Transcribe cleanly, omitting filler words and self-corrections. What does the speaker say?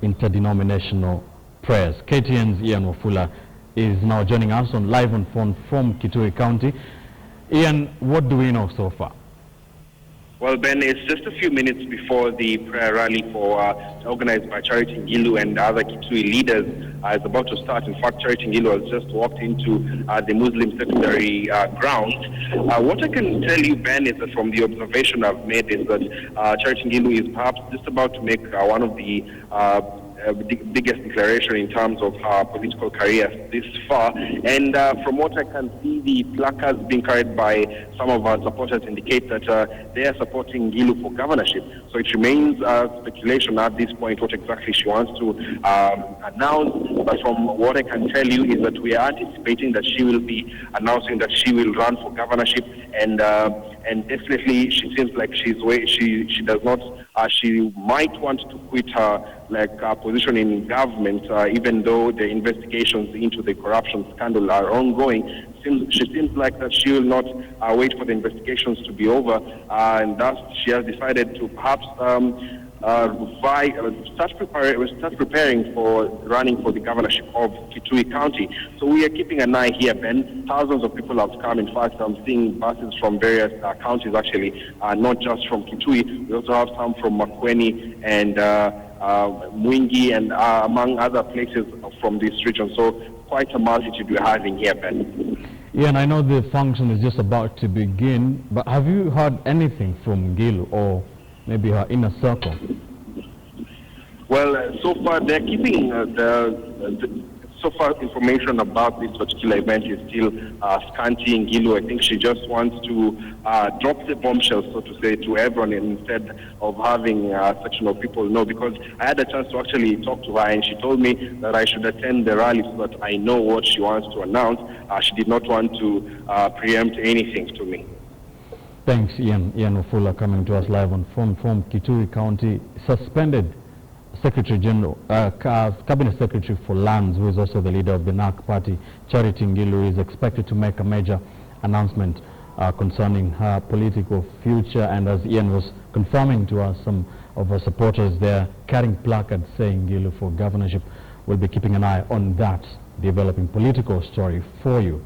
interdenominational prayers. KTN's Ian Wafula is now joining us on live on phone from Kitui County. Ian, what do we know so far? Well, Ben, it's just a few minutes before the prayer rally organized by Charity Ngilu and other Kitui leaders is about to start. In fact, Charity Ngilu has just walked into the Muslim secondary grounds. What I can tell you, Ben, is that from the observation I've made is that Charity Ngilu is perhaps just about to make one of the biggest declaration in terms of her political career this far. And from what I can see, the placards being carried by some of our supporters indicate that they are supporting Ngilu for governorship. So it remains speculation at this point what exactly she wants to announce. But from what I can tell you is that we are anticipating that she will be announcing that she will run for governorship, and definitely she seems like she does not. She might want to quit her position in government, even though the investigations into the corruption scandal are ongoing. She seems like that she will not wait for the investigations to be over, and thus she has decided to perhaps start preparing for running for the governorship of Kitui County. So we are keeping an eye here, Ben. Thousands of people have come. In fact, I'm seeing buses from various counties, actually, not just from Kitui. We also have some from Makweni and Mwingi and among other places from this region. So quite a multitude we're having here, Ben. Yeah, and I know the function is just about to begin, but have you heard anything from Ngilu or maybe her inner circle? Well, so far they're keeping so far information about this particular event is still scanty. Ngilu, I think she just wants to drop the bombshell, so to say, to everyone instead of having such people know. Because I had a chance to actually talk to her, and she told me that I should attend the rally so that I know what she wants to announce. She did not want to preempt anything to me. Thanks, Ian. Ian Wafula coming to us live on phone from Kitui County. Suspended Secretary General, Cabinet Secretary for Lands, who is also the leader of the Narc party, Charity Ngilu, is expected to make a major announcement concerning her political future. And as Ian was confirming to us, some of her supporters there carrying placards saying Ngilu for governorship. We'll be keeping an eye on that developing political story for you.